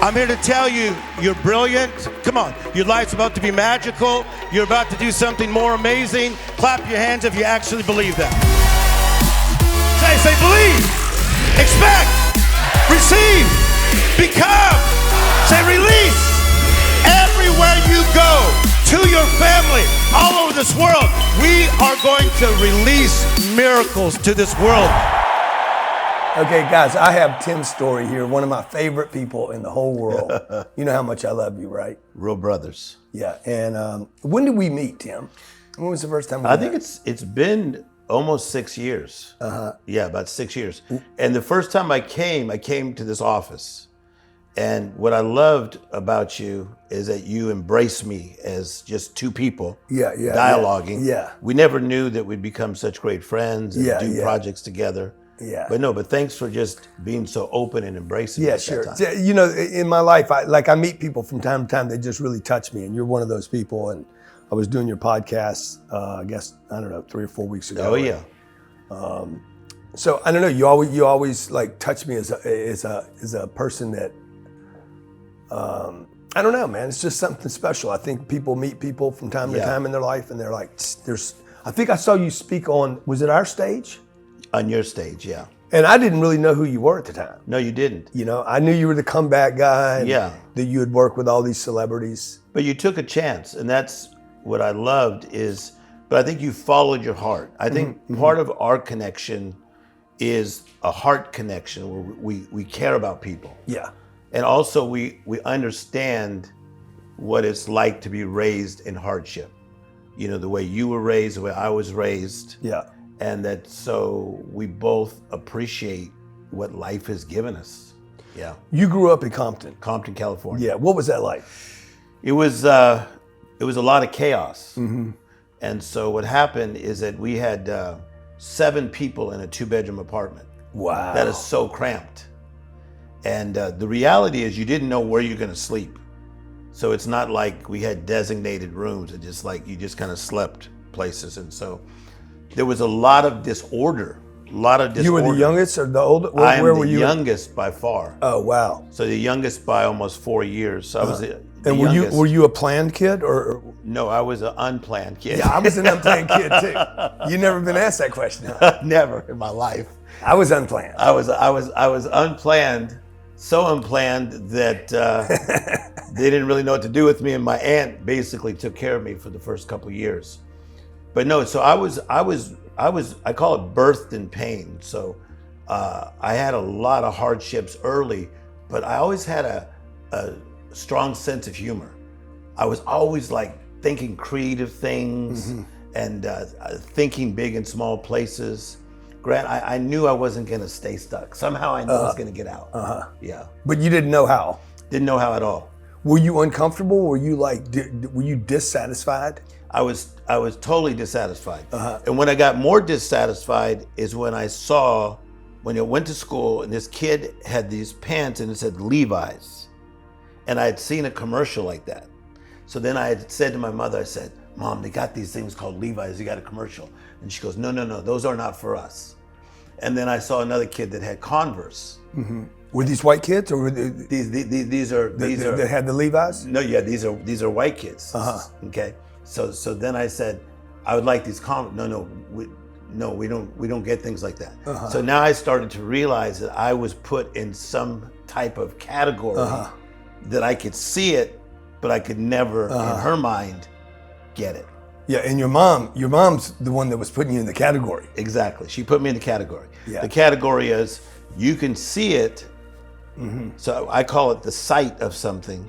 I'm here to tell you, you're brilliant. Come on, your life's about to be magical. You're about to do something more amazing. Clap your hands if you actually believe that. Say believe, expect, receive, become. Say release. Everywhere you go, to your family, all over this world, we are going to release miracles to this world. Okay, guys, I have Tim Storey here, one of my favorite people in the whole world. You know how much I love you, right? Real brothers. Yeah, and when did we meet, Tim? When was the first time we met? I think it's been almost 6 years. Yeah, about 6 years. And the first time I came to this office. And what I loved about you is that you embraced me as just two people dialoguing. Yeah. We never knew that we'd become such great friends and do projects together. Yeah. But thanks for just being so open and embracing me at sure. that time. You know, in my life, I meet people from time to time that just really touch me, and you're one of those people. And I was doing your podcast, I guess, I don't know, 3 or 4 weeks ago. Oh yeah. So I don't know. You always like touch me as a person that. I don't know, man. It's just something special. I think people meet people from time to time in their life, and they're like, I think I saw you speak on, was it our stage? On your stage, yeah. And I didn't really know who you were at the time. No, you didn't. You know, I knew you were the comeback guy. And Yeah. that you had worked with all these celebrities. But you took a chance, and that's what I loved but I think you followed your heart. I think part of our connection is a heart connection where we care about people. Yeah. And also we understand what it's like to be raised in hardship. You know, the way you were raised, the way I was raised. Yeah. And that so we both appreciate what life has given us. Yeah. You grew up in Compton, California. Yeah. What was that like? It was a lot of chaos. And so what happened is that we had 7 people in a 2-bedroom apartment. Wow. That is so cramped. And the reality is you didn't know where you're going to sleep. So it's not like we had designated rooms. It just like you just kind of slept places. And so there was a lot of disorder. You were the youngest or the oldest? I am where the were you? youngest by far. Oh, wow. So the youngest by almost 4 years. So I was the And youngest. were you a planned kid or? No, I was an unplanned kid. Yeah, I was an unplanned kid too. You never been asked that question, huh? Never in my life. I was unplanned. I was unplanned, so unplanned that they didn't really know what to do with me, and my aunt basically took care of me for the first couple of years. But no, so I call it birthed in pain. So I had a lot of hardships early, but I always had a strong sense of humor. I was always like thinking creative things and thinking big in small places. Grant, I knew I wasn't going to stay stuck. Somehow I knew I was going to get out. Yeah. But you didn't know how. Didn't know how at all. Were you uncomfortable? Were you were you dissatisfied? I was totally dissatisfied. And when I got more dissatisfied is when I went to school and this kid had these pants and it said Levi's. And I had seen a commercial like that. So then I had said to my mother, I said, Mom, they got these things called Levi's, they got a commercial. And she goes, no, those are not for us. And then I saw another kid that had Converse. Were these white kids or were These are that had the Levi's? No, yeah, these are white kids. Okay. So then I said, I would like these Converse. No, we don't get things like that. So now I started to realize that I was put in some type of category that I could see it, but I could never, in her mind, get it. Yeah, and your mom's the one that was putting you in the category. Exactly. She put me in the category. Yeah. The category is you can see it. So I call it the sight of something.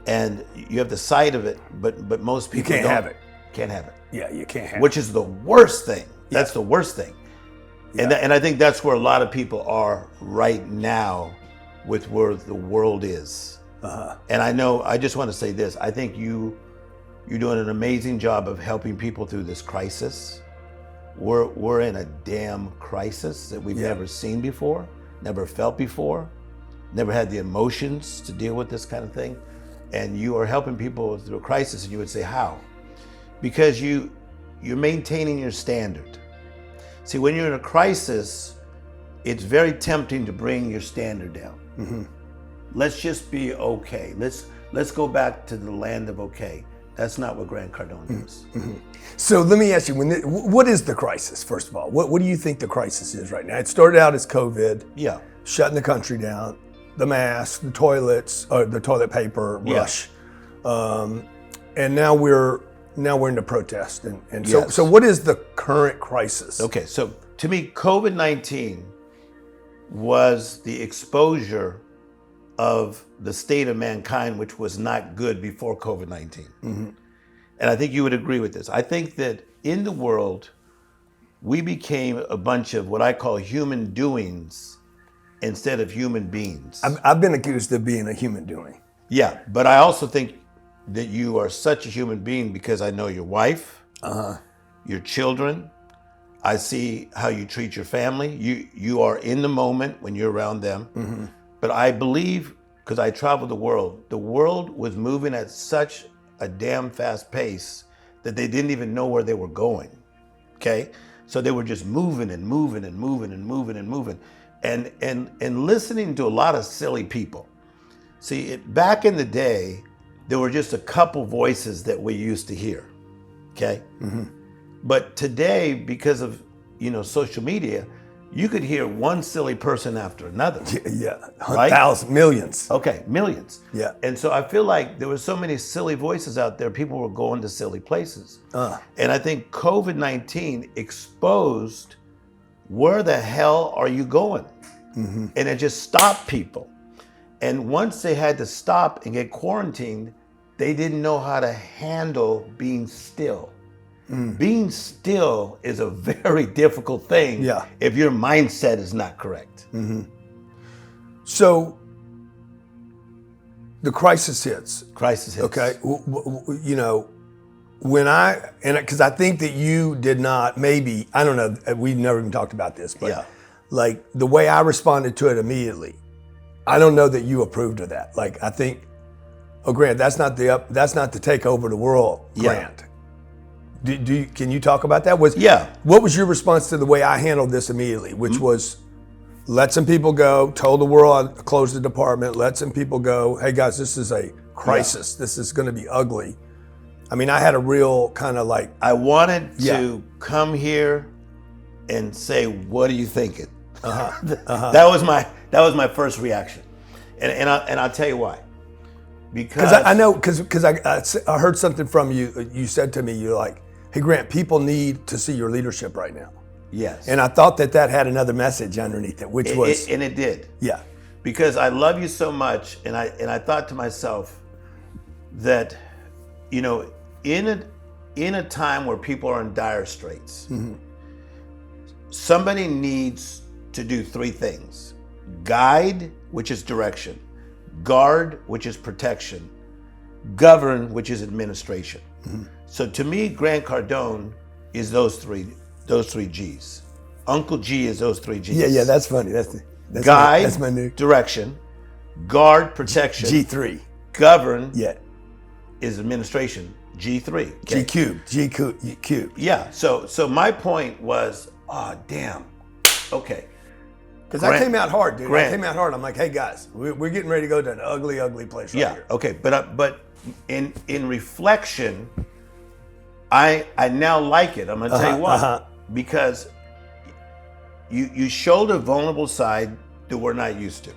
And you have the sight of it, but most people can't have it. Can't have it. Yeah, you can't have Which is the worst thing. That's the worst thing. Yeah. And I think that's where a lot of people are right now with where the world is. And I just want to say this. I think you're doing an amazing job of helping people through this crisis. We're in a damn crisis that we've never seen before, never felt before, never had the emotions to deal with this kind of thing. And you are helping people through a crisis, and you would say, how? Because you're maintaining your standard. See, when you're in a crisis, it's very tempting to bring your standard down. let's just be okay. Let's go back to the land of okay. That's not what Grant Cardone is. So let me ask you, what is the crisis, first of all? What do you think the crisis is right now? It started out as COVID, Yeah. shutting the country down, the masks, the toilets, the toilet paper rush. And now we're into protest. And Yes. so what is the current crisis? Okay, so to me, COVID-19 was the exposure of the state of mankind, which was not good before COVID-19. And I think you would agree with this. I think that in the world, we became a bunch of what I call human doings instead of human beings. I've been accused of being a human doing. Yeah, but I also think that you are such a human being because I know your wife, your children. I see how you treat your family. You are in the moment when you're around them. But I believe, because I traveled the world was moving at such a damn fast pace that they didn't even know where they were going. Okay? So they were just moving and moving and moving and moving and moving. And listening to a lot of silly people. See, back in the day, there were just a couple voices that we used to hear. Okay? But today, because of social media, you could hear one silly person after another. Yeah, Right? thousands, millions. Okay, millions. Yeah. And so I feel like there were so many silly voices out there, people were going to silly places. And I think COVID-19 exposed where the hell are you going? And it just stopped people. And once they had to stop and get quarantined, they didn't know how to handle being still. Being still is a very difficult thing if your mindset is not correct. So the crisis hits. Crisis hits. Okay, because I think that you did not, maybe, I don't know, we've never even talked about this, but like the way I responded to it immediately, I don't know that you approved of that. Like, I think, Grant, that's not the take over the world, Grant. Can you talk about that? What was your response to the way I handled this immediately, which was let some people go, told the world I closed the department, let some people go, hey guys, this is a crisis. This is going to be ugly. I mean, I had a real kind of like... I wanted to come here and say, what are you thinking? That was my first reaction. And I'll tell you why. Because I know, because I heard something from you. You said to me, you're like, hey Grant, people need to see your leadership right now. Yes. And I thought that had another message underneath it, which was... And it did. Yeah. Because I love you so much, and I thought to myself that, in a time where people are in dire straits, somebody needs to do three things. Guide, which is direction. Guard, which is protection. Govern, which is administration. So to me, Grant Cardone is those three G's. Uncle G is those three G's. Yeah, that's funny. That's Guide, that's my new direction. Guard, protection. G3. Govern is administration. G3. Okay. G cubed. Yeah. So my point was, damn. Okay. Because I came out hard, dude. Grant. I came out hard. I'm like, hey guys, we're getting ready to go to an ugly, ugly place right here. Okay. But in reflection, I now like it. I'm gonna tell you why. Because you showed a vulnerable side that we're not used to,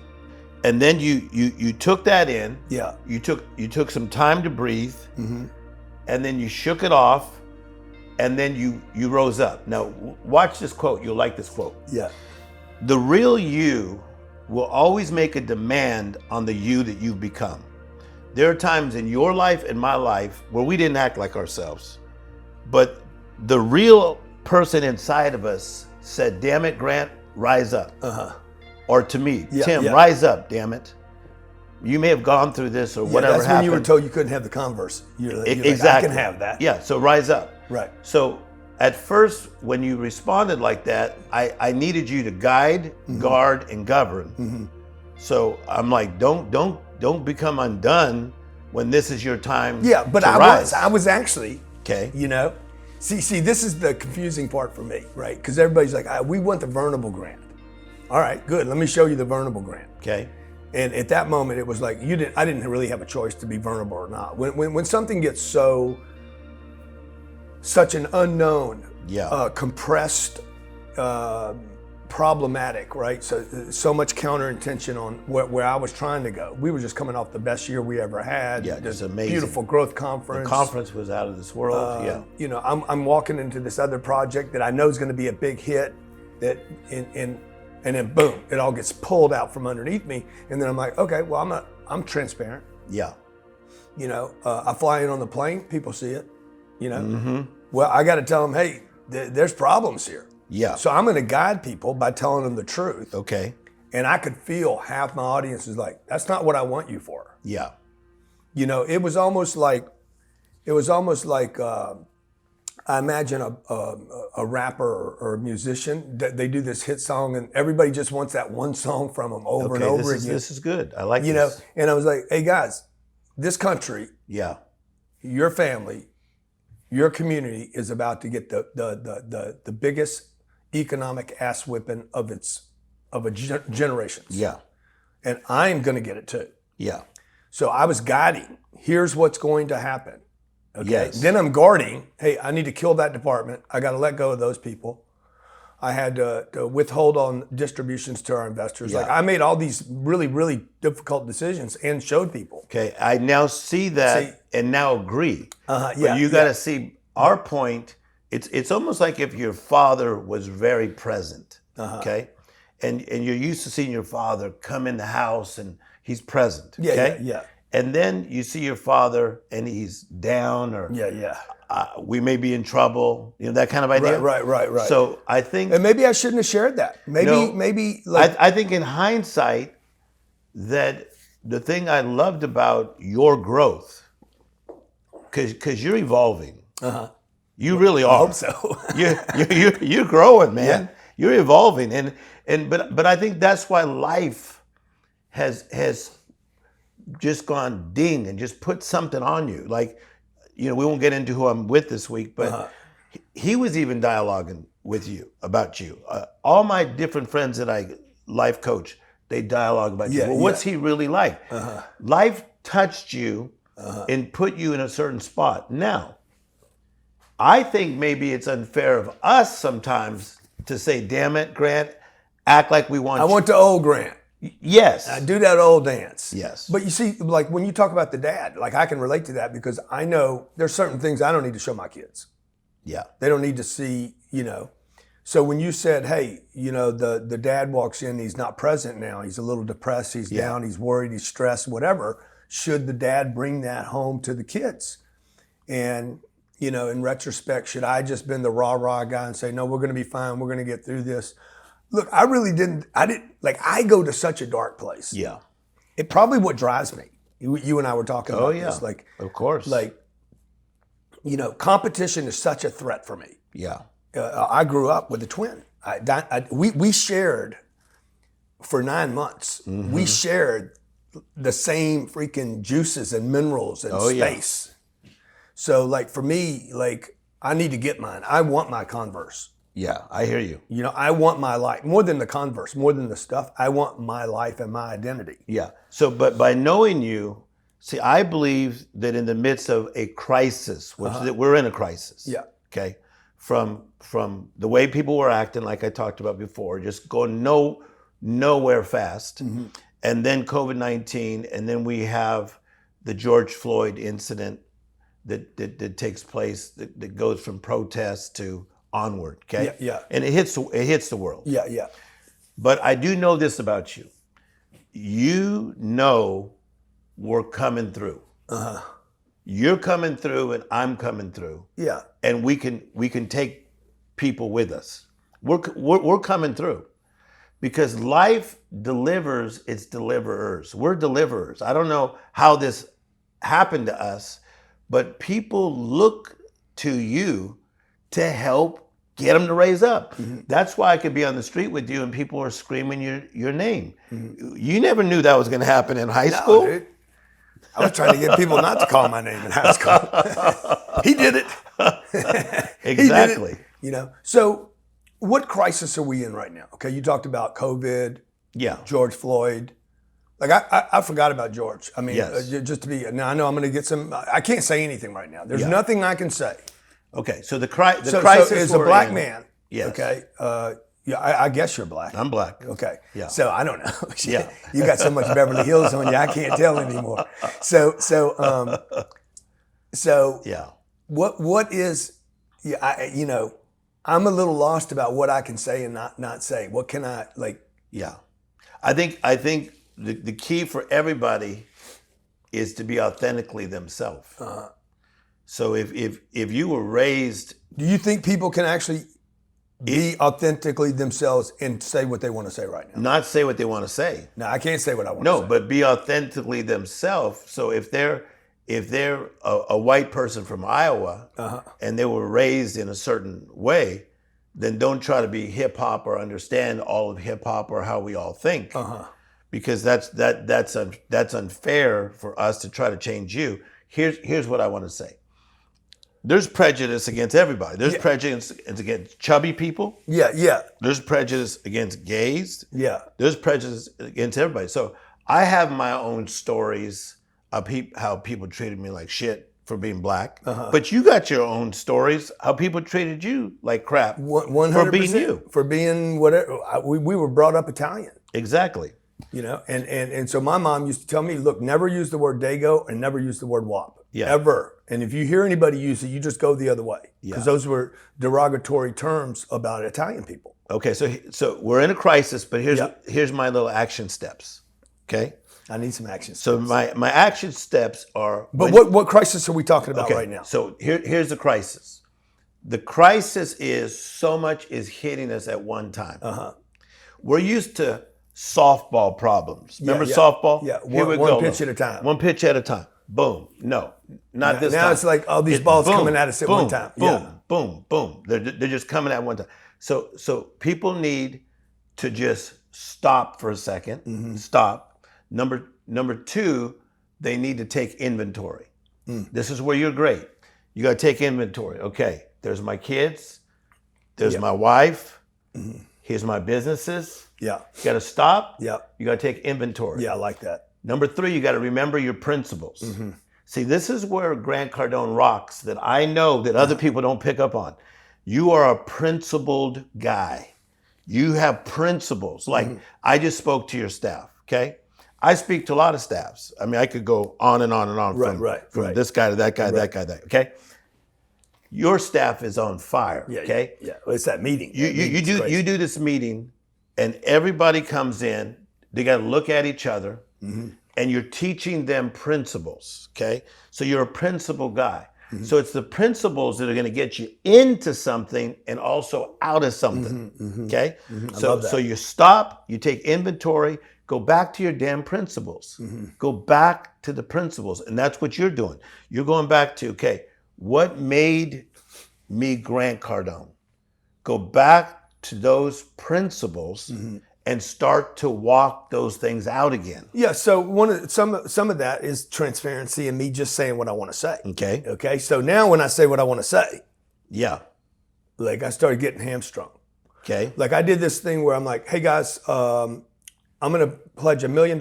and then you took that in. Yeah. You took some time to breathe, and then you shook it off, and then you rose up. Now watch this quote. You'll like this quote. Yeah. The real you will always make a demand on the you that you've become. There are times in your life and my life where we didn't act like ourselves, but the real person inside of us said, damn it, Grant, rise up. Or to me, Tim, rise up, damn it. You may have gone through this or whatever that's happened. when you were told you couldn't have the Converse. You're Exactly. like, I can have that. Yeah, so rise up. Right. So at first, when you responded like that, I needed you to guide, guard, and govern. So I'm like, don't become undone when this is your time. Yeah, but to rise. I was actually, Okay. See, this is the confusing part for me, right? Because everybody's like, we want the vulnerable Grant. All right, good. Let me show you the vulnerable Grant. Okay. And at that moment, it was like I didn't really have a choice to be vulnerable or not. When something gets such an unknown, compressed, problematic, right? So much counterintention on where I was trying to go. We were just coming off the best year we ever had. Yeah, just amazing. Beautiful growth conference. The conference was out of this world. You know, I'm walking into this other project that I know is going to be a big hit. And then boom, it all gets pulled out from underneath me. And then I'm like, okay, well, I'm transparent. Yeah. You know, I fly in on the plane, people see it. You know, well, I got to tell them, hey, there's problems here. Yeah. So I'm going to guide people by telling them the truth. Okay. And I could feel half my audience is like, that's not what I want you for. Yeah. You know, it was almost like I imagine a rapper or a musician, they do this hit song and everybody just wants that one song from them over and over again. This is good. I like this. You know, and I was like, hey guys, this country, your family, your community is about to get the biggest economic ass whipping of generations. Yeah. And I'm going to get it too. Yeah. So I was guiding. Here's what's going to happen. Okay. Yes. Then I'm guarding. Hey, I need to kill that department. I got to let go of those people. I had to withhold on distributions to our investors. Yeah. Like I made all these really, really difficult decisions and showed people. Okay, I now see that and now agree. Yeah. But you got to see our point. It's almost like if your father was very present. Okay, and you're used to seeing your father come in the house and he's present. Okay? Yeah. And then you see your father and he's down or we may be in trouble, you know, that kind of idea. Right. So I think, and maybe I shouldn't have shared that. Maybe like I think in hindsight that the thing I loved about your growth, because you're evolving. You really are. I hope so. you're growing, man. Yeah. You're evolving, but I think that's why life has just gone ding and just put something on you. Like, you know, we won't get into who I'm with this week, but he was even dialoguing with you about you. All my different friends that I life coach, they dialogue about you. Well, what's he really like? Life touched you and put you in a certain spot. Now, I think maybe it's unfair of us sometimes to say, damn it, Grant, act like we want you. I want the old Grant. Yes. I do that old dance. Yes. But you see, like when you talk about the dad, like I can relate to that because I know there's certain things I don't need to show my kids. Yeah. They don't need to see, you know. So when you said, hey, you know, the dad walks in, he's not present now. He's a little depressed, he's down, he's worried, he's stressed, whatever. Should the dad bring that home to the kids? And, you know, in retrospect, should I just been the rah-rah guy and say, no, we're going to be fine. We're going to get through this. Look, I go to such a dark place. Yeah. It probably what drives me. You and I were talking about this. Like, of course. Like, you know, competition is such a threat for me. Yeah. I grew up with a twin. We shared for 9 months. We shared the same freaking juices and minerals and space. So like for me, like I need to get mine. I want my Converse. Yeah, I hear you. You know, I want my life, more than the Converse, more than the stuff. I want my life and my identity. Yeah. So, but by knowing you, see, I believe that in the midst of a crisis, which that we're in a crisis. Yeah. Okay. From the way people were acting, like I talked about before, just going nowhere fast, and then COVID-19, and then we have the George Floyd incident that takes place that goes from protest to onward, okay? Yeah. And it hits the world. Yeah. But I do know this about you. You know we're coming through. You're coming through and I'm coming through. Yeah. And we can take people with us. We're coming through. Because life delivers its deliverers. We're deliverers. I don't know how this happened to us, but people look to you to help get them to raise up. That's why I could be on the street with you and people are screaming your name. You never knew that was going to happen in high school. Dude. I was trying to get people not to call my name in high school. He did it. Exactly. He did it. You know, so what crisis are we in right now? Okay, you talked about COVID, Yeah. George Floyd. Like I forgot about George. I mean, Yes. just to be, now I know I'm going to get some, I can't say anything right now. There's Yeah. nothing I can say. Okay, so the So crisis as a we're black in- man, Yes. okay, yeah, I guess you're black. I'm black. Okay. Yeah. So I don't know. Yeah. You got so much Beverly Hills on you, I can't tell anymore. So Yeah. what is, I'm a little lost about what I can say and not say. What can I like? Yeah. I think the key for everybody is to be authentically themselves. So if you were raised, Do you think people can actually be authentically themselves and say what they want to say right now? not say what they want to say. No, I can't say what I want to No, say. but be authentically themselves. So if they're a white person from Iowa and they were raised in a certain way, then don't try to be hip hop or understand all of hip hop or how we all think, because that's unfair for us to try to change you. Here's what I want to say. There's prejudice against everybody. There's prejudice against chubby people. Yeah. There's prejudice against gays. Yeah. There's prejudice against everybody. So I have my own stories of how people treated me like shit for being black. But you got your own stories how people treated you like crap 100% for being you. For being whatever. We were brought up Italian. Exactly. And so my mom used to tell me, look, never use the word dago and never use the word wop. Yeah. Ever. And if you hear anybody use it, you just go the other way. Yeah. Because those were derogatory terms about Italian people. Okay, so we're in a crisis, but here's my little action steps. Okay? I need some action. So my action steps are But what crisis are we talking about right now? So here's the crisis. The crisis is so much is hitting us at one time. We're used to softball problems. Remember softball? Yeah, Here we one go. pitch at a time. One pitch at a time. Boom. No, not this time. Now it's like all these balls coming at us at one time. Boom, boom, boom. They're just coming at one time. So people need to just stop for a second. Stop. Number two, they need to take inventory. This is where you're great. You got to take inventory. Okay, there's my kids. There's my wife. Here's my businesses. Yeah. You got to stop. Yeah. You got to take inventory. Yeah, I like that. Number three, you got to remember your principles. See, this is where Grant Cardone rocks that I know that other people don't pick up on. You are a principled guy. You have principles. Like I just spoke to your staff, okay? I speak to a lot of staffs. I mean, I could go on and on and on from this guy to that guy, that guy, that, okay? Your staff is on fire, okay? Yeah, well, it's that meeting. You do this meeting and everybody comes in, they got to look at each other, and you're teaching them principles, okay? So you're a principle guy. So it's the principles that are going to get you into something and also out of something, okay? So you stop, you take inventory, go back to your damn principles. Go back to the principles, and that's what you're doing. You're going back to, okay, what made me Grant Cardone? Go back to those principles and start to walk those things out again. Yeah, so some of that is transparency and me just saying what I want to say. Okay. Okay, so now when I say what I want to say, Yeah. like I started getting hamstrung. Okay. Like I did this thing where I'm like, hey guys, I'm gonna pledge $1 million.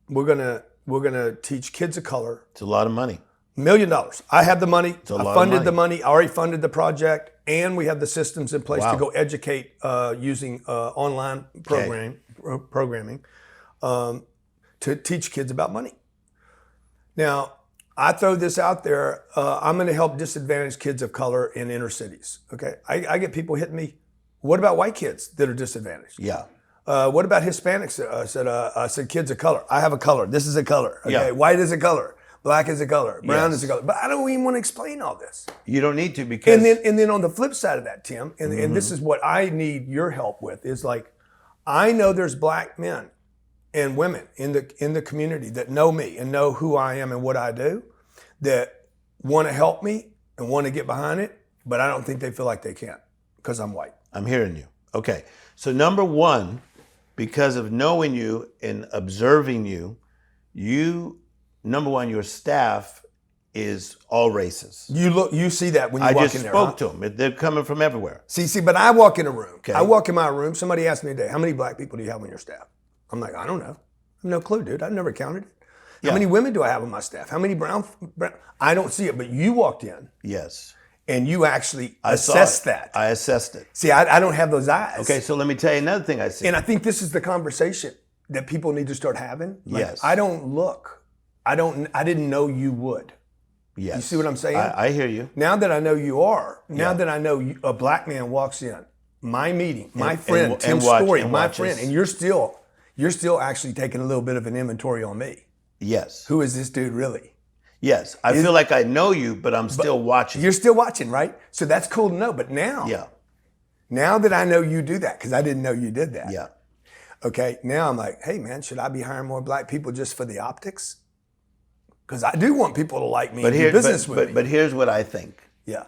We're gonna teach kids of color. It's a lot of money. $1 million. I have the money. a I lot of funded money. the money. I already funded the project, and we have the systems in place to Wow. go educate using online programming to teach kids about money. Now, I throw this out there. I'm going to help disadvantaged kids of color in inner cities. Okay, I get people hitting me. What about white kids that are disadvantaged? Yeah. What about Hispanics? I said kids of color. I have a color. This is a color. Okay, Yeah. white is a color. Black is a color. Brown Yes. is a color. But I don't even want to explain all this. You don't need to because And then on the flip side of that, Tim, and this is what I need your help with, is like, I know there's black men and women in the community that know me and know who I am and what I do, that want to help me and want to get behind it, but I don't think they feel like they can because I'm white. I'm hearing you. Okay. So number one, because of knowing you and observing you, number one, your staff is all races. You see that when you I walk just in there. spoke to them. They're coming from everywhere. See, but I walk in a room. Okay. I walk in my room. Somebody asked me today, how many black people do you have on your staff? I'm like, I don't know. have no clue, dude. I've never counted it. Yeah. How many women do I have on my staff? How many brown? I don't see it, but you walked in Yes. and you actually I saw assessed it. that. I assessed it. See, I don't have those eyes. Okay, so let me tell you another thing I see. And I think this is the conversation that people need to start having. Like, Yes. I don't look. I didn't know you would. Yes. You see what I'm saying? I hear you. Now that I know you are, now Yeah. that I know a black man walks in, my meeting, my And- friend, and Tim watch- Storey, and my watches. friend, and you're still actually taking a little bit of an inventory on me. Yes. Who is this dude really? Yes. I feel like I know you, but I'm still watching. You're still watching, right? So that's cool to know. But now, Yeah. now that I know you do that, because I didn't know you did that. Yeah. Okay, now I'm like, hey man, should I be hiring more black people just for the optics? Because I do want people to like me and do business with me. But here's what I think. Yeah.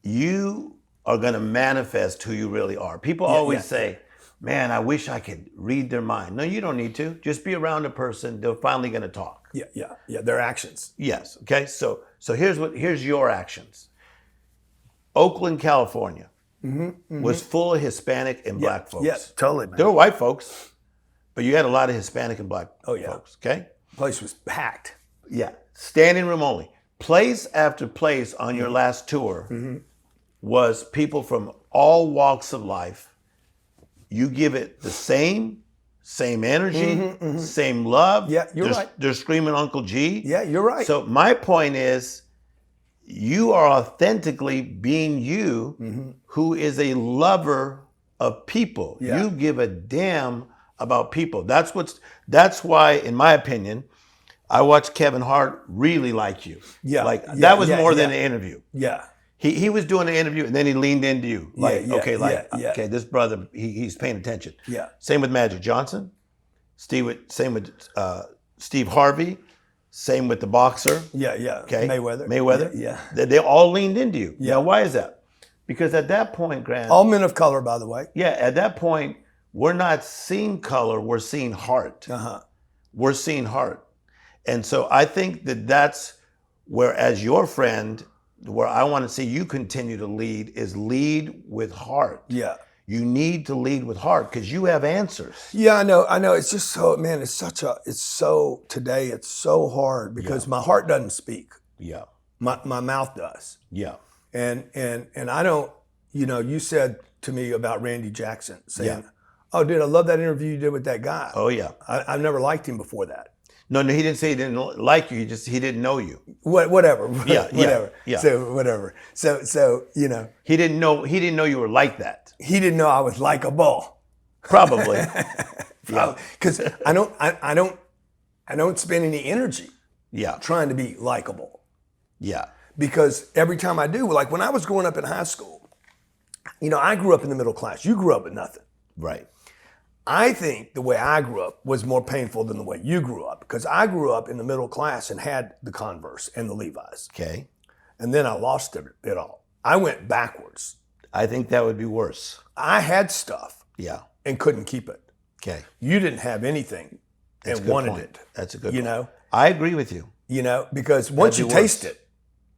You are going to manifest who you really are. People always yeah. say, man, I wish I could read their mind. No, you don't need to. Just be around a person. They're finally going to talk. Yeah. Their actions. Yes. Okay. So here's your actions. Oakland, California was full of Hispanic and black folks. Yeah, totally, man. There were white folks, but you had a lot of Hispanic and black folks. Okay. Place was packed. Yeah. Standing room only. Place after place on your last tour was people from all walks of life. You give it the same energy, same love. Yeah, you're right. They're screaming Uncle G. Yeah, you're right. So my point is, you are authentically being you, who is a lover of people. Yeah. You give a damn about people. That's why, in my opinion, I watched Kevin Hart really like you. Yeah. Like Yeah, that was yeah, more than yeah. an interview. Yeah. He was doing an interview and then he leaned into you. Like, yeah, okay, like, yeah. okay, this brother, he's paying attention. Yeah. Same with Magic Johnson. Same with Steve Harvey. Same with the boxer. Yeah. Okay. Mayweather. Yeah. They all leaned into you. Yeah. Now, why is that? Because at that point, Grant. All men of color, by the way. Yeah, at that point, we're not seeing color, we're seeing heart. We're seeing heart. And so I think that's where, as your friend, where I want to see you continue to lead is lead with heart. Yeah. You need to lead with heart because you have answers. Yeah, I know. It's just so, man, today it's so hard because my heart doesn't speak. Yeah. My mouth does. Yeah. And I don't, you said to me about Randy Jackson saying, oh, dude, I love that interview you did with that guy. Oh, yeah. I've never liked him before that. No, he didn't say he didn't like you. He didn't know you. Whatever. Yeah, whatever. yeah. So whatever. So He didn't know you were like that. he didn't know I was likable. Probably. Yeah. Because I don't spend any energy Yeah. trying to be likable. Yeah. Because every time I do, like when I was growing up in high school, I grew up in the middle class. You grew up with nothing. Right. I think the way I grew up was more painful than the way you grew up because I grew up in the middle class and had the Converse and the Levi's. Okay. And then I lost it all. I went backwards. I think that would be worse. I had stuff Yeah. and couldn't keep it. Okay. You didn't have anything That's a and good wanted point. it. That's a good You point. know? I agree with you. Because once That'd you be taste worse. it,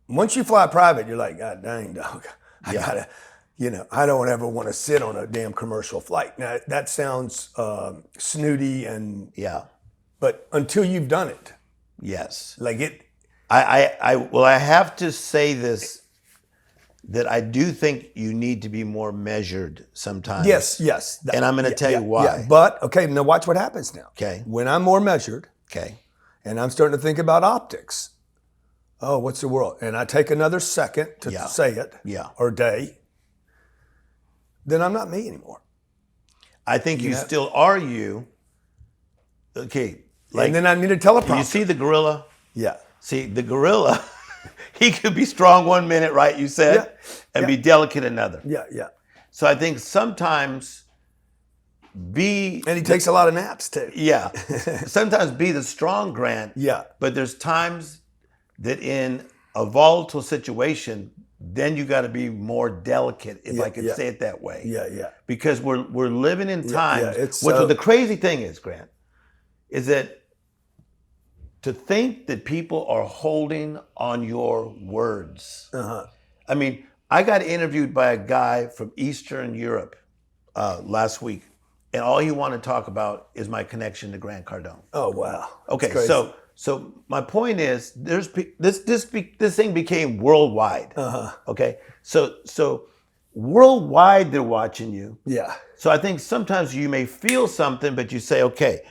once you fly private, you're like, God dang, dog. I Yeah. gotta, I don't ever want to sit on a damn commercial flight. Now that sounds snooty Yeah. but until you've done it, Yes. like it, I have to say this, that I do think you need to be more measured sometimes. yes. And I'm going to tell you why. Yeah. But okay, now watch what happens now. Okay. When I'm more measured Okay. and I'm starting to think about optics, oh, what's the world? And I take another second to Yeah. say it, Yeah. or day, then I'm not me anymore. I think you still are you. Okay. Like, And then I need a teleprompter. you see the gorilla? Yeah. See, the gorilla, he could be strong 1 minute, right? You said, Yeah. and be delicate another. Yeah. So I think sometimes And he takes a lot of naps too. yeah, sometimes be the strong Grant. Yeah. But there's times that in a volatile situation, then you got to be more delicate, if I could say it that way. Yeah. Because we're living in times. it's what so- the crazy thing is, Grant, is that to think that people are holding on your words. I mean, I got interviewed by a guy from Eastern Europe last week, and all he wanted to talk about is my connection to Grant Cardone. Oh wow. Okay, That's crazy. so my point is, this thing became worldwide. Okay, so worldwide they're watching you. Yeah. So I think sometimes you may feel something, but you say, okay,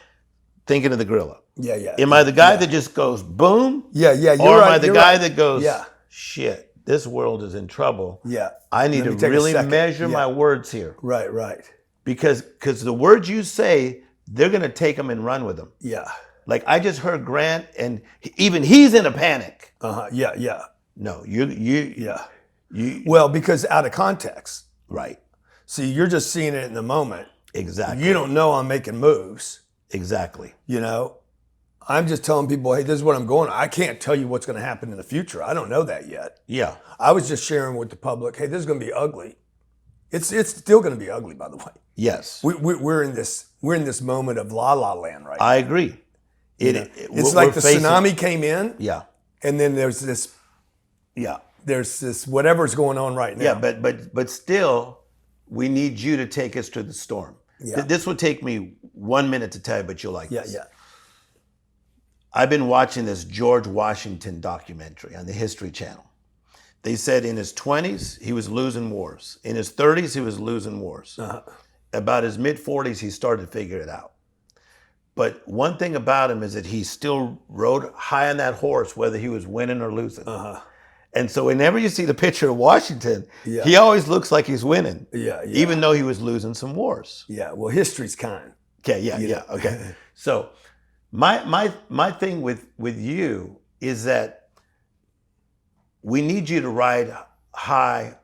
thinking of the gorilla. Yeah, yeah. Am I the guy that just goes boom? Yeah, yeah. Or am I the guy right. that goes, Yeah. shit, this world is in trouble. Yeah. I need Let me to take a really second. measure Yeah. my words here. Right, right. Because the words you say, they're going to take them and run with them. Yeah. Like I just heard Grant, and even he's in a panic. Yeah, yeah. No, Yeah. you. Well, because out of context. Right. See, you're just seeing it in the moment. Exactly. You don't know I'm making moves. Exactly. You know, I'm just telling people, hey, this is what I'm going. I can't tell you what's going to happen in the future. I don't know that yet. Yeah. I was just sharing with the public, hey, this is going to be ugly. It's still going to be ugly, by the way. Yes. We're in this moment of la la land right now. I agree. It's like the tsunami came in. Yeah. And then there's this whatever's going on right now. Yeah, but still, we need you to take us to the storm. Yeah. This would take me 1 minute to tell you, but you'll like Yeah, this. yeah. I've been watching this George Washington documentary on the History Channel. They said in his 20s, he was losing wars. In his 30s, he was losing wars. About his mid-40s, he started to figure it out. But one thing about him is that he still rode high on that horse, whether he was winning or losing. And so whenever you see the picture of Washington, he always looks like he's winning, even though he was losing some wars. Yeah, well, history's kind. Okay, yeah, okay. So my thing with you is that we need you to ride high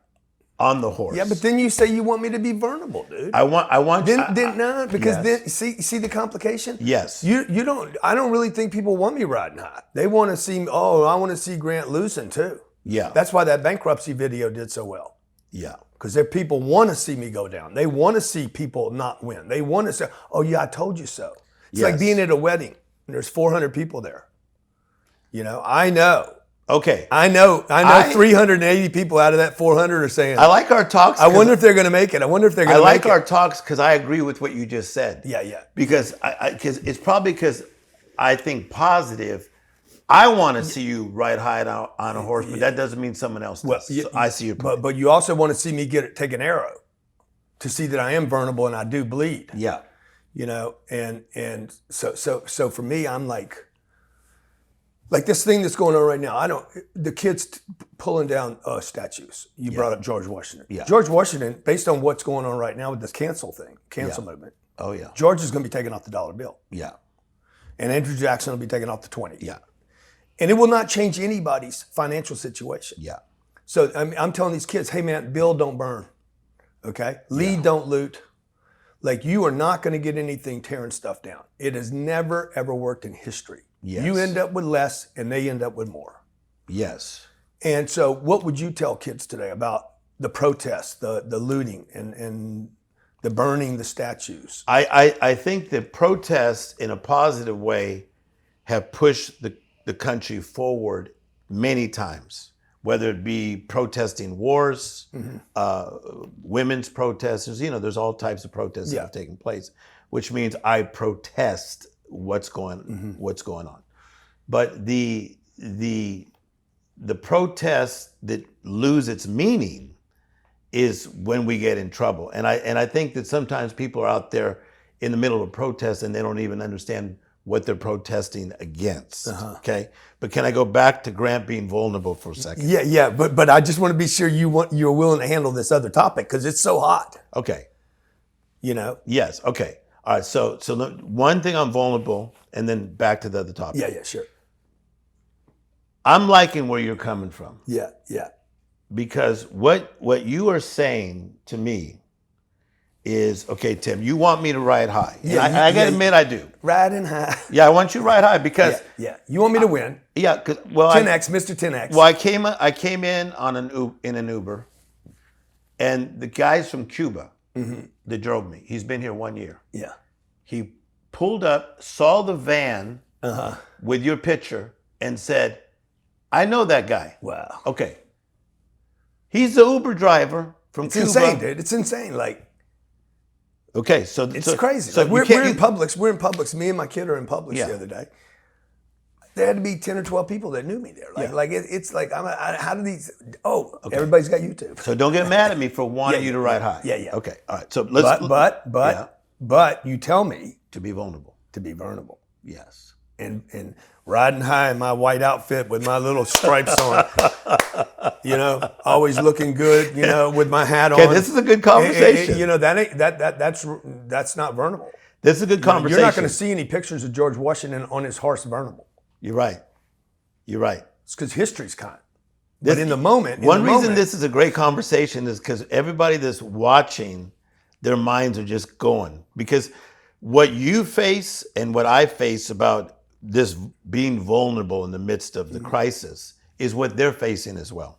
on the horse. Yeah, but then you say you want me to be vulnerable, dude. I want Because yes. then see the complication? Yes. You don't. I don't really think people want me riding high. They want to see. Oh, I want to see Grant losing too. Yeah. That's why that bankruptcy video did so well. Yeah. Because people want to see me go down. They want to see people not win. They want to say, "Oh yeah, I told you so." It's like being at a wedding and there's 400 people there. You know, I know. Okay. I know 380 people out of that 400 are saying, I like our talks. I wonder if they're going to make it. I wonder if they're going to make it. I like our talks because I agree with what you just said. Yeah, yeah. Because it's probably because I think positive. I want to see you ride high on a horse, but that doesn't mean someone else does. Well, So I see your point. But you also want to see me take an arrow to see that I am vulnerable and I do bleed. Yeah. You know, and so for me, I'm like this thing that's going on right now. The kids pulling down statues. You brought up George Washington. Yeah. George Washington, based on what's going on right now with this cancel movement. Oh yeah. George is going to be taken off the dollar bill. Yeah. And Andrew Jackson will be taken off the 20. Yeah. And it will not change anybody's financial situation. Yeah. So I'm telling these kids, hey man, build, don't burn. Okay? Lead, don't loot. Like you are not going to get anything tearing stuff down. It has never, ever worked in history. Yes. You end up with less and they end up with more. Yes. And so what would you tell kids today about the protests, the looting and the burning the statues? I think the protests in a positive way have pushed the country forward many times, whether it be protesting wars, women's protesters, there's all types of protests that have taken place, which means I protest what's going on. But the protest that lose its meaning is when we get in trouble. And I think that sometimes people are out there in the middle of a protest and they don't even understand what they're protesting against. Okay, but can I go back to Grant being vulnerable for a second? Yeah. But I just want to be sure you're willing to handle this other topic because it's so hot. Okay. Yes. Okay. All right. So one thing I'm vulnerable, and then back to the other topic. Yeah. Sure. I'm liking where you're coming from. Yeah. Because what you are saying to me is, okay, Tim, you want me to ride high. And I gotta admit I do. Riding high. Yeah, I want you to ride high because you want me to win. Yeah, because 10x, Mr. 10x. Well, I came in in an Uber, and the guy's from Cuba that drove me. He's been here 1 year. Yeah. He pulled up, saw the van with your picture, and said, "I know that guy." Wow. Okay. He's the Uber driver from Cuba. It's insane, dude. It's insane. Like Okay, so It's crazy. So Like, we're in Publix. We're in Publix. Me and my kid are in Publix the other day. There had to be 10 or 12 people that knew me there. It's like, how do these? Oh, everybody's got YouTube. So don't get mad at me for wanting you to ride high. Yeah. Okay, all right. So let's. But you tell me to be vulnerable. to be vulnerable. Yes. And riding high in my white outfit with my little stripes on, always looking good, with my hat on. Okay, this is a good conversation. That's not vulnerable. This is a good conversation. You're not going to see any pictures of George Washington on his horse vulnerable. You're right. It's because history's kind. But in the moment, one reason this is a great conversation is because everybody that's watching, their minds are just going. Because what you face and what I face about this being vulnerable in the midst of the crisis is what they're facing as well.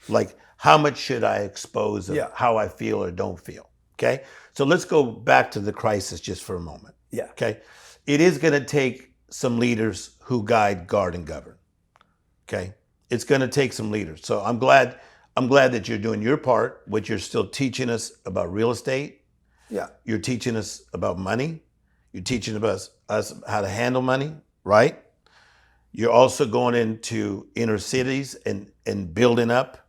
Like, how much should I expose of how I feel or don't feel? Okay? So let's go back to the crisis just for a moment. Yeah. Okay? It is going to take some leaders who guide, guard, and govern. Okay? It's going to take some leaders. So I'm glad that you're doing your part, which you're still teaching us about real estate. Yeah. You're teaching us about money. You're teaching us how to handle money, right? You're also going into inner cities and building up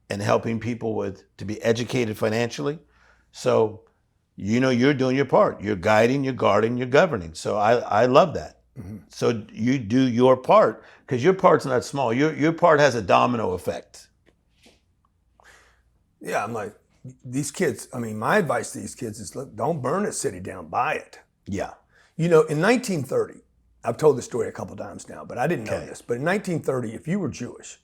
and helping people to be educated financially. So, you're doing your part. You're guiding, you're guarding, you're governing. So I love that. Mm-hmm. So you do your part, because your part's not small. Your part has a domino effect. Yeah, I'm like, these kids, my advice to these kids is, look, don't burn a city down, buy it. Yeah. In 1930, I've told this story a couple times now, but I didn't know this. But in 1930, if you were Jewish,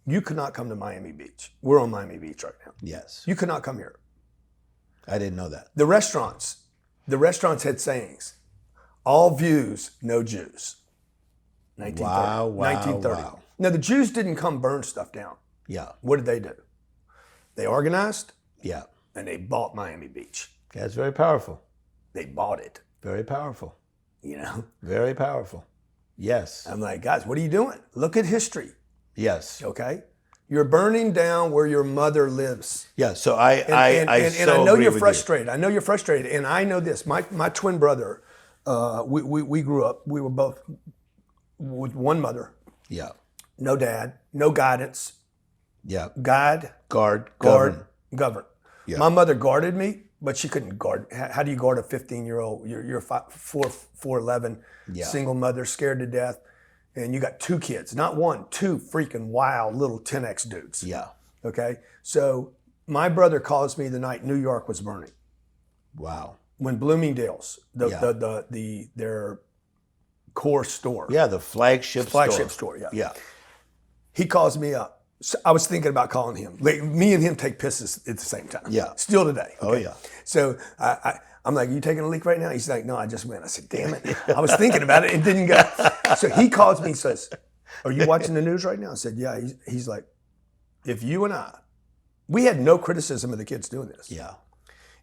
you could not come to Miami Beach. We're on Miami Beach right now. Yes. You could not come here. I didn't know that. The restaurants had sayings. All views, no Jews. 1930. Wow, 1930. wow. Now, the Jews didn't come burn stuff down. Yeah. What did they do? They organized. Yeah. And they bought Miami Beach. That's very powerful. They bought it. Very powerful. Very powerful. Yes. I'm like, guys, what are you doing? Look at history. Yes. Okay? You're burning down where your mother lives. Yeah, so I know you're frustrated. I know you're frustrated. And I know this. My twin brother, we grew up, we were both with one mother. Yeah. No dad, no guidance. Yeah. Guard, govern. Yeah. My mother guarded me, but she couldn't guard. How do you guard a 15-year-old? You're 4'11", single mother, scared to death. And you got two kids, not one, two freaking wild little 10X dudes. Yeah. Okay. So my brother calls me the night New York was burning. Wow. When Bloomingdale's, their core store. Yeah, the flagship store. Yeah. Yeah. He calls me up. So I was thinking about calling him. Like, me and him take pisses at the same time. Yeah. Still today. Okay? Oh yeah. So I'm like, you taking a leak right now? He's like, no, I just went. I said, damn it. I was thinking about it. It didn't go. So he calls me and says, are you watching the news right now? I said, yeah. He's like, if you and we had no criticism of the kids doing this. Yeah.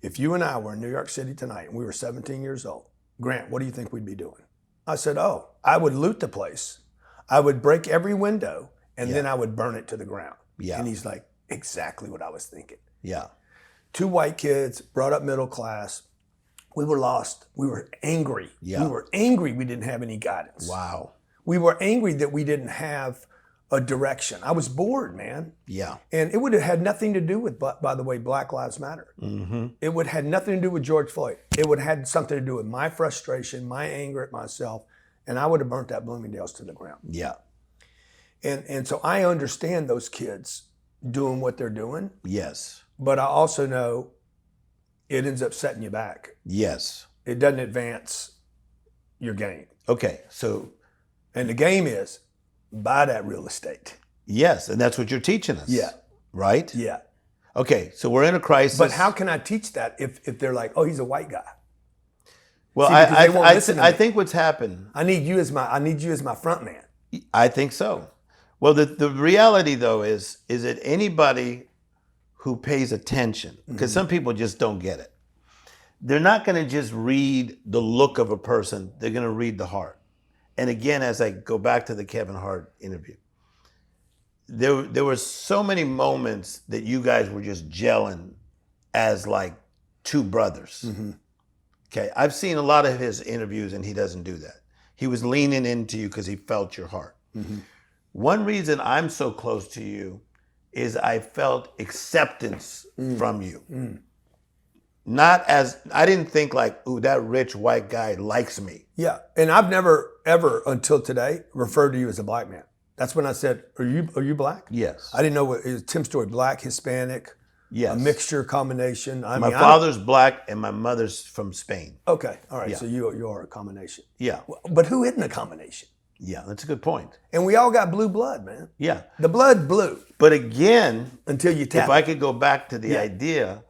If you and I were in New York City tonight and we were 17 years old, Grant, what do you think we'd be doing? I said, I would loot the place. I would break every window and then I would burn it to the ground. Yeah. And he's like, exactly what I was thinking. Yeah. Two white kids, brought up middle class. We were lost. We were angry. Yeah. We were angry we didn't have any guidance. Wow. We were angry that we didn't have a direction. I was bored, man. Yeah. And it would have had nothing to do with, by the way, Black Lives Matter. Mm-hmm. It would have had nothing to do with George Floyd. It would have had something to do with my frustration, my anger at myself, and I would have burnt that Bloomingdale's to the ground. Yeah. And so I understand those kids doing what they're doing. Yes. But I also know it ends up setting you back. Yes. It doesn't advance your game. Okay, so. And the game is buy that real estate. Yes, and that's what you're teaching us. Yeah. Right? Yeah. Okay, so we're in a crisis. But how can I teach that if they're like, oh, he's a white guy? Well, I think what's happened. I need you as my front man. I think so. Well, the reality though is that anybody who pays attention, because some people just don't get it. They're not going to just read the look of a person. They're going to read the heart. And again, as I go back to the Kevin Hart interview, there were so many moments that you guys were just gelling as like two brothers. Mm-hmm. Okay, I've seen a lot of his interviews and he doesn't do that. He was leaning into you because he felt your heart. Mm-hmm. One reason I'm so close to you is I felt acceptance from you. Not as, I didn't think like, ooh, that rich white guy likes me. Yeah, and I've never ever until today referred to you as a black man. That's when I said, "Are you black?" Yes. I didn't know what it was. Tim Storey, black, Hispanic, Yes. a mixture combination. My father's black and my mother's from Spain. Okay, all right. Yeah. So you are a combination. Yeah. But who isn't a combination? Yeah, that's a good point. And we all got blue blood, man. Yeah. The blood blue But again, until you tap. if I could go back to the idea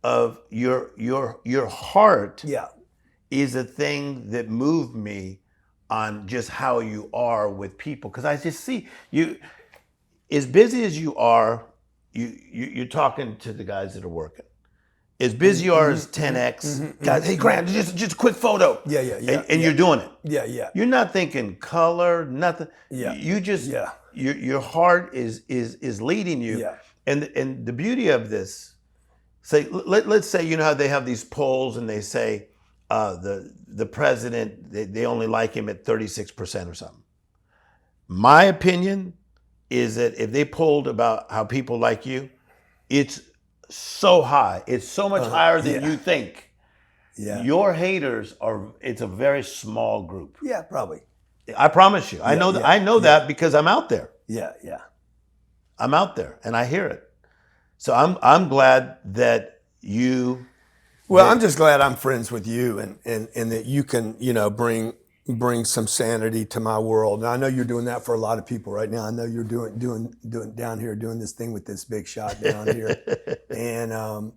of your heart Yeah. is a thing that moved me on just how you are with people. Because I just see you, as busy as you are, you're talking to the guys that are working. As busy you are as 10X, guys, hey Grant, just a quick photo. Yeah. And you're doing it. Yeah. You're not thinking color, nothing. Yeah. You just, Yeah. your heart is leading you. Yeah. And the beauty of this, let's say, you know how they have these polls and they say the president, they only like him at 36% or something. My opinion is that if they polled about how people like you, it's so high. It's so much higher than you think. Yeah. Your haters it's a very small group. Yeah, probably. I promise you. I know that. I know that because I'm out there. Yeah. I'm out there and I hear it. So I'm glad that you. Well, I'm just glad I'm friends with you and that you can, bring some sanity to my world. And I know you're doing that for a lot of people right now. I know you're doing down here, doing this thing with this big shot down here. And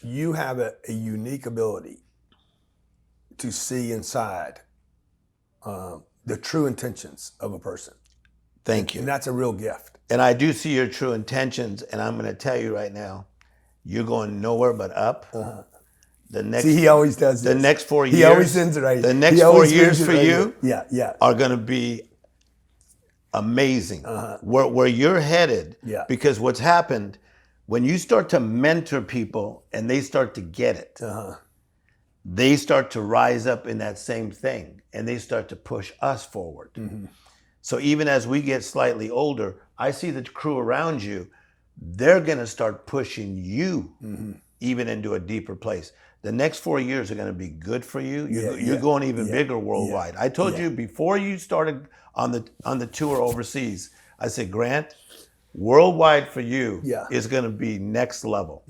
you have a unique ability to see inside the true intentions of a person. Thank you. And that's a real gift. And I do see your true intentions, and I'm going to tell you right now, you're going nowhere but up. The next, See, he always does this. The next 4 years. He always sends it right. The next 4 years for you Yeah. are going to be amazing. Where you're headed. Yeah. Because what's happened, when you start to mentor people and they start to get it, they start to rise up in that same thing and they start to push us forward. So even as we get slightly older, I see the crew around you, they're going to start pushing you even into a deeper place. The next 4 years are going to be good for you. You're going even bigger worldwide. I told you before you started on the tour overseas, I said, Grant, worldwide for you is going to be next level.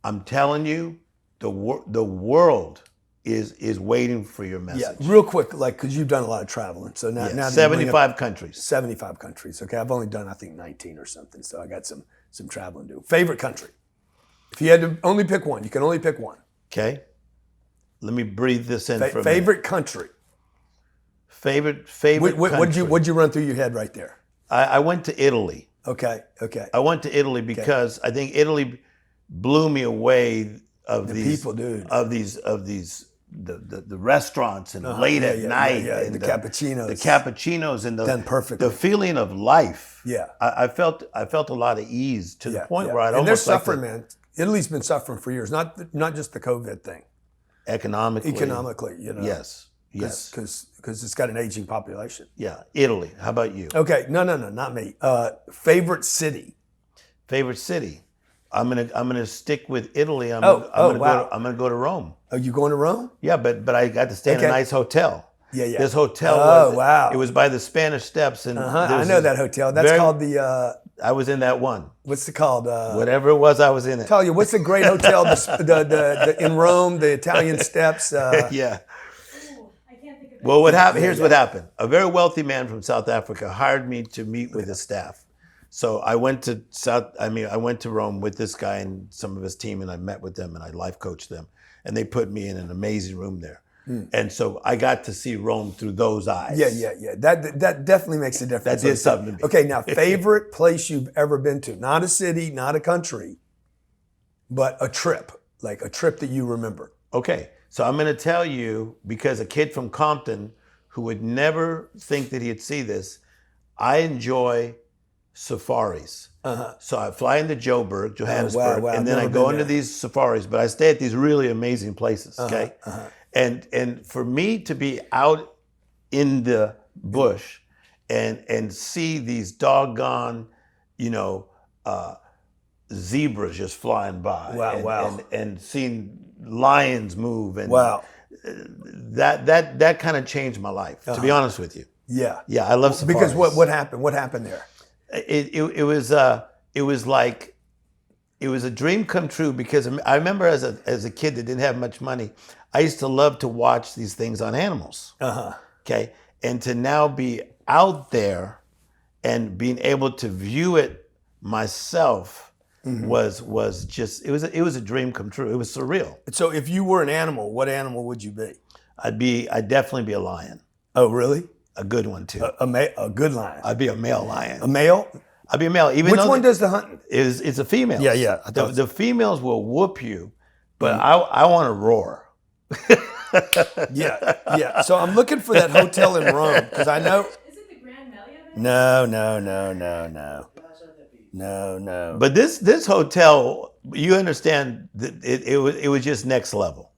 I'm telling you, the world is waiting for your message. Yeah, real quick, because you've done a lot of traveling. So now 75 countries. 75 countries. Okay, I've only done, I think, 19 or something. So I got some traveling to do. Favorite country? If you had to only pick one, you can only pick one. Okay. Let me breathe this in for a minute. Favorite country? Favorite country. What'd you run through your head right there? I went to Italy. Okay. I went to Italy because I think Italy blew me away of the these people, dude. Of these the restaurants and late at night and the cappuccinos. The cappuccinos and done perfectly. The feeling of life. Yeah. I felt a lot of ease to the point where I'd and almost they're suffering, man. Italy's been suffering for years, not just the COVID thing. Economically, Yes. Because it's got an aging population. Yeah. Italy. How about you? Okay. No, not me. Favorite city? Favorite city? I'm gonna stick with Italy. I'm gonna go to Rome. Are you going to Rome? Yeah, but I got to stay in a nice hotel. Yeah. This hotel it was by the Spanish Steps, and I know that hotel. That's called the. I was in that one. What's it called? Whatever it was, I was in it. Tell you, what's the great hotel the in Rome, the Italian Steps? Yeah. Well, what happened? Here's what happened. A very wealthy man from South Africa hired me to meet with his staff. So I went to Rome with this guy and some of his team, and I met with them and I life coached them, and they put me in an amazing room there. And so I got to see Rome through those eyes. Yeah. That definitely makes a difference. That did something to me. Okay, now favorite place you've ever been to? Not a city, not a country, but a trip, like a trip that you remember. Okay, so I'm going to tell you, because a kid from Compton who would never think that he'd see this, I enjoy safaris. So I fly into Joburg, Johannesburg, wow. and then I've I never go been into there. these safaris, but I stay at these really amazing places, okay? And for me to be out in the bush and see these doggone, zebras just flying by, and seeing lions move, and Wow. that kind of changed my life, to be honest with you. Yeah. Yeah, I love safaris. Because what happened? What happened there? It was like it was a dream come true, because I remember as a kid that didn't have much money, I used to love to watch these things on animals. Okay, and to now be out there and being able to view it myself was just it was a dream come true. It was surreal. So if you were an animal, what animal would you be? I'd definitely be a lion. Oh, really? A good one too. A good lion. I'd be a male lion. A male? I'd be a male. Even Which though one does the hunting? It's a female. Yeah. The females will whoop you, but I want to roar. Yeah. So I'm looking for that hotel in Rome, because I know. Is it the Grand Melia? No. But this hotel, you understand that it was just next level.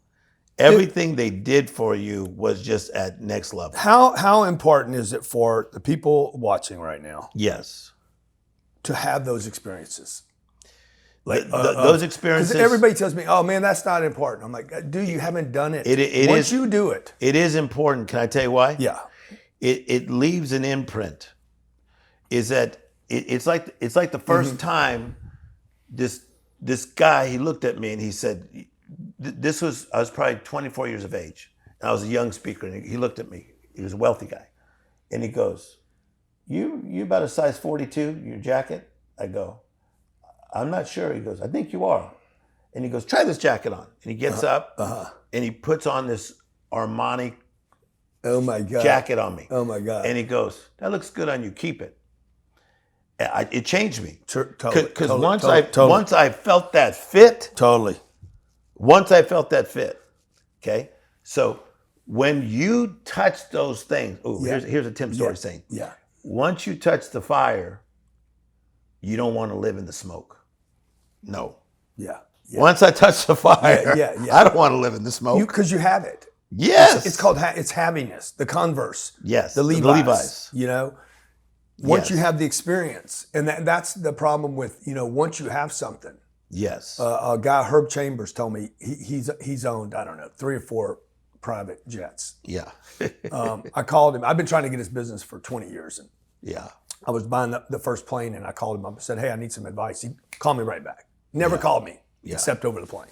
Everything they did for you was just at next level. How important is it for the people watching right now Yes. to have those experiences? Those experiences. Because everybody tells me, "Oh man, that's not important." I'm like, "Dude, you haven't done it. Once you do it, it is important. Can I tell you why? yeah, It leaves an imprint. Is that it's like the first time this guy, he looked at me and he said, I was probably 24 years of age. And I was a young speaker, and he looked at me. He was a wealthy guy, and he goes, "You about a size 42, your jacket?" I go, "I'm not sure." He goes, "I think you are." And he goes, "Try this jacket on." And he gets up and he puts on this Armani oh my god, jacket on me. oh my god, And he goes, "That looks good on you. Keep it." It changed me, totally, because totally. once I felt that fit. Totally. Once I felt that fit, okay? So when you touch those things, here's a Tim Storey saying. Yeah. Once you touch the fire, you don't want to live in the smoke. No. Yeah. Once I touch the fire, Yeah. I don't want to live in the smoke. Because you have it. Yes. It's called it's happiness. The Converse. Yes. The Levi's. The Levi's. Once you Yes. have the experience, and that's the problem with once you have something. Yes. A guy, Herb Chambers, told me he's owned, I don't know, 3 or 4 private jets. Yeah. I called him. I've been trying to get his business for 20 years, and Yeah. I was buying the first plane, and I called him up and said, "Hey, I need some advice." He called me right back. Never called me except over the plane.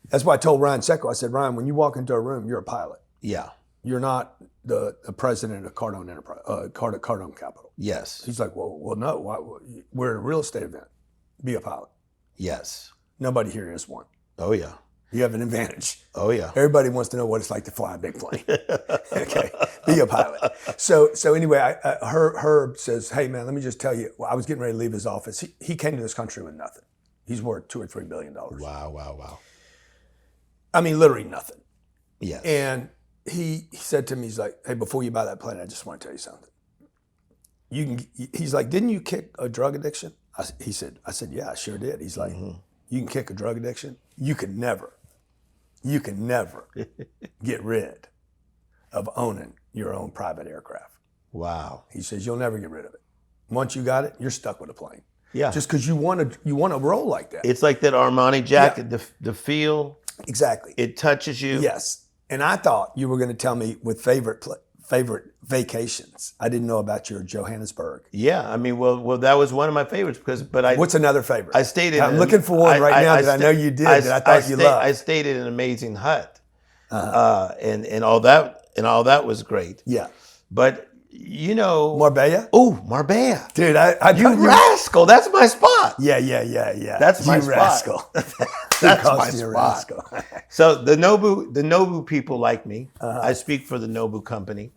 That's why I told Ryan Secco. I said, "Ryan, when you walk into a room, you're a pilot. Yeah. You're not the president of Cardone Enterprise, Cardone Capital." Yes. He's like, "Well, no. Why, we're at a real estate event. Be a pilot." Yes. Nobody here is one. Oh yeah. You have an advantage. Oh yeah. Everybody wants to know what it's like to fly a big plane. Okay, be a pilot. So anyway, Herb says, "Hey man, let me just tell you. Well, I was getting ready to leave his office. He came to this country with nothing. He's worth $2 or $3 billion. Wow. I mean, literally nothing. Yes. And he said to me, he's like, "Hey, before you buy that plane, I just want to tell you something. He's like, didn't you kick a drug addiction?" I said, "Yeah, I sure did." He's like, "You can kick a drug addiction. You can never get rid of owning your own private aircraft." Wow. He says, "You'll never get rid of it. Once you got it, you're stuck with a plane." Yeah. Just because you want to roll like that. It's like that Armani jacket, the feel. Exactly. It touches you. Yes. And I thought you were going to tell me with favorite vacations. I didn't know about your Johannesburg. Yeah, I mean, well, that was one of my favorites What's another favorite? I stayed in. I'm looking for one right now that I know you did that I thought you loved. I stayed in an amazing hut, and all that was great. Yeah. But Marbella? Oh, Marbella, Dude, I you rascal! That's my spot. Yeah. That's my you spot. rascal. That's my you spot. rascal. So the Nobu people like me. I speak for the Nobu company,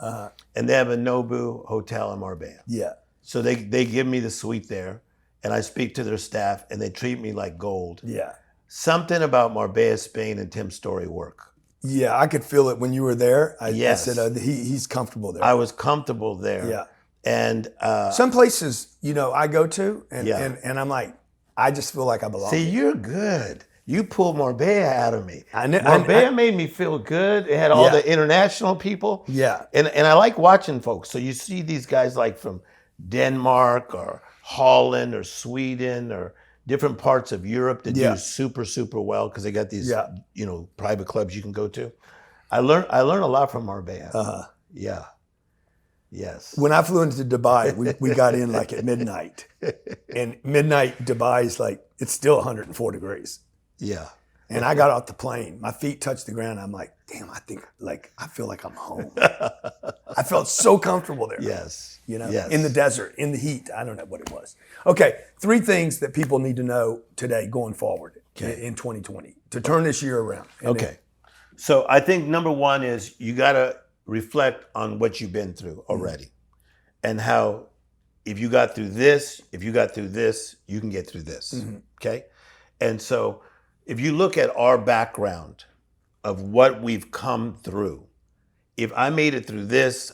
and they have a Nobu hotel in Marbella. Yeah. So they give me the suite there, and I speak to their staff, and they treat me like gold. Yeah. Something about Marbella, Spain, and Tim Storey work. Yeah, I could feel it when you were there. Yes. I said he's comfortable there. I was comfortable there. Yeah. And some places, I go to, and, Yeah. and I'm like, I just feel like I belong. see, you're good. You pulled Marbella out of me. I know- Marbella made me feel good. It had all Yeah. the international people. Yeah. And I like watching folks. So you see these guys like from Denmark or Holland or Sweden or different parts of Europe that Yeah. do super, super well because they got these, Yeah. private clubs you can go to. I learned a lot from Marbella. Uh-huh. Yeah. Yes. When I flew into Dubai, we got in like at midnight, and midnight Dubai is like, it's still 104 degrees. Yeah. And I got off the plane, my feet touched the ground. I'm like, damn, I feel like I'm home. I felt so comfortable there. Yes. Yes. In the desert, in the heat. I don't know what it was. Okay, 3 things that people need to know today going forward in 2020 to turn this year around. And Okay. So I think number 1 is you got to reflect on what you've been through already and how if you got through this, you can get through this. Okay. And so if you look at our background of what we've come through, if I made it through this,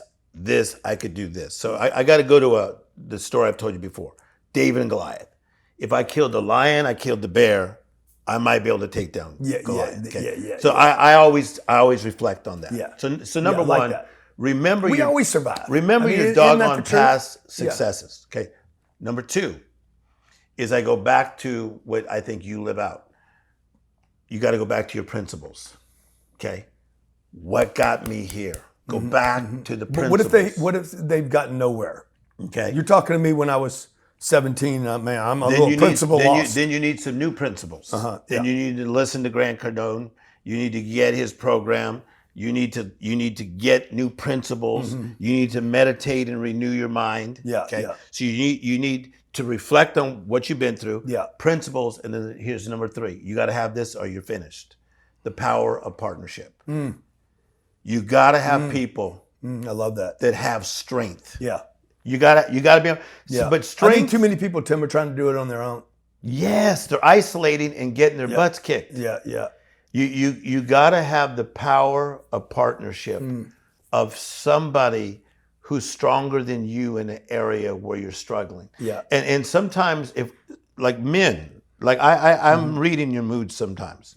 I could do this. So I got to go to the story I've told you before, David and Goliath. If I killed the lion, I killed the bear, I might be able to take down Goliath. Okay? So I always reflect on that. Yeah. So number like 1, that. remember we always survive. Remember your isn't that doggone the truth? past successes. Okay. Number 2 is I go back to what I think you live out. You got to go back to your principles. Okay. What got me here? Go back to the But principles. what if they've gotten nowhere? Okay. You're talking to me when I was 17. Man, I'm a little principle lost. Then you need some new principles. Then yeah. you need to listen to Grant Cardone. You need to get his program. You need to get new principles. You need to meditate and renew your mind. Yeah, Okay. yeah. So you need to reflect on what you've been through. Yeah. Principles, and then here's number 3. You got to have this, or you're finished. The power of partnership. You got to have people I love that. that have strength. Yeah. You gotta be. Yeah. But I strength. think too many people, Tim, are trying to do it on their own. Yes, they're isolating and getting their butts kicked. Yeah, yeah. You got to have the power of partnership of somebody who's stronger than you in an area where you're struggling. Yeah. And sometimes if like men, like I'm reading your moods sometimes.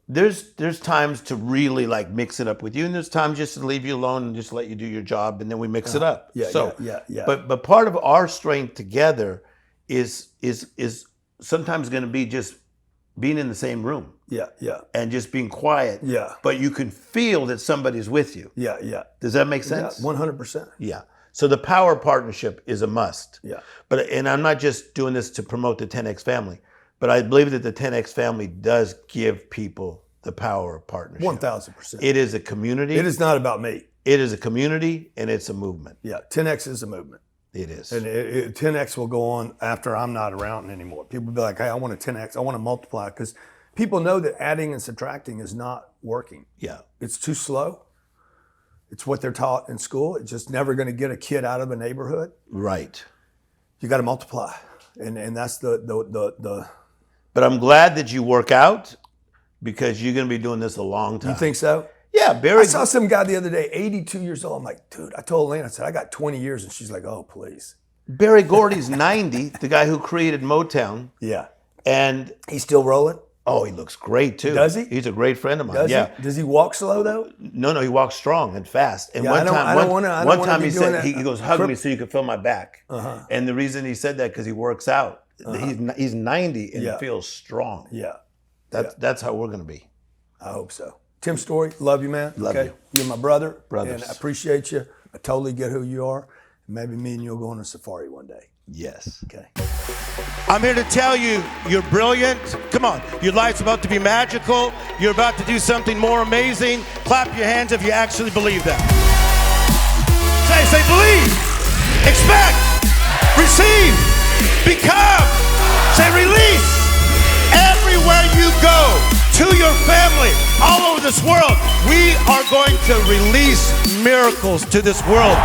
There's times to really like mix it up with you, and there's times just to leave you alone and just let you do your job, and then we mix it up. Yeah. But part of our strength together is sometimes going to be just being in the same room. Yeah, yeah. And just being quiet. Yeah. But you can feel that somebody's with you. Yeah, yeah. Does that make sense? 100%. Yeah. So the power of partnership is a must. Yeah. And I'm not just doing this to promote the 10X family, but I believe that the 10X family does give people the power of partnership. 1,000%. It is a community. It is not about me. It is a community, and it's a movement. Yeah, 10X is a movement. It is. And 10X will go on after I'm not around anymore. People will be like, hey, I want a 10X. I want to multiply, because people know that adding and subtracting is not working. Yeah. It's too slow. It's what they're taught in school. It's just never going to get a kid out of a neighborhood. Right. You got to multiply. And that's the But I'm glad that you work out, because you're going to be doing this a long time. You think so? Yeah, Barry. I saw some guy the other day, 82 years old. I'm like, dude, I told Lane, I said, I got 20 years. And she's like, oh, please. Barry Gordy's 90, the guy who created Motown. Yeah. And he's still rolling? Oh, he looks great too. Does he? He's a great friend of mine. Does yeah. he? Does he walk slow though? No, he walks strong and fast. And Yeah, one time he said, that. he goes, hug me so you can feel my back. And the reason he said that, because he works out. He's 90 and he feels strong. Yeah. That's how we're going to be. I hope so. Tim Storey, love you, man. Love you. You're my brother. Brothers. And I appreciate you. I totally get who you are. Maybe me and you'll go on a safari one day. Yes. Okay. I'm here to tell you, you're brilliant. Come on, your life's about to be magical. You're about to do something more amazing. Clap your hands if you actually believe that. Say believe, expect, receive, become. Say release. Everywhere you go, to your family, all over this world, we are going to release miracles to this world.